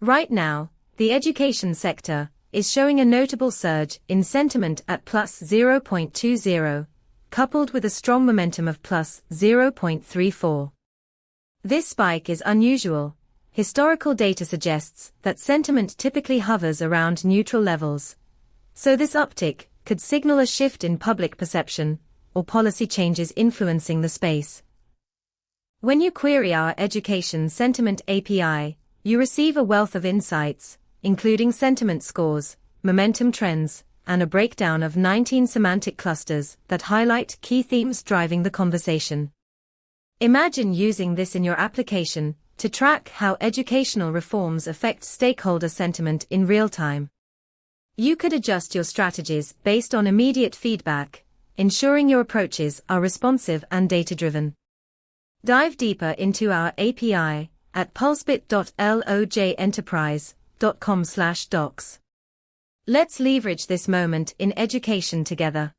Right now, the education sector is showing a notable surge in sentiment at plus 0.20, coupled with a strong momentum of plus 0.34. This spike is unusual. Historical data suggests that sentiment typically hovers around neutral levels. So this uptick could signal a shift in public perception or policy changes influencing the space. When you query our Education Sentiment API, you receive a wealth of insights, including sentiment scores, momentum trends, and a breakdown of 19 semantic clusters that highlight key themes driving the conversation. Imagine using this in your application to track how educational reforms affect stakeholder sentiment in real time. You could adjust your strategies based on immediate feedback, ensuring your approaches are responsive and data-driven. Dive deeper into our API at pulsebit.logenterprise.com/docs. Let's leverage this moment in education together.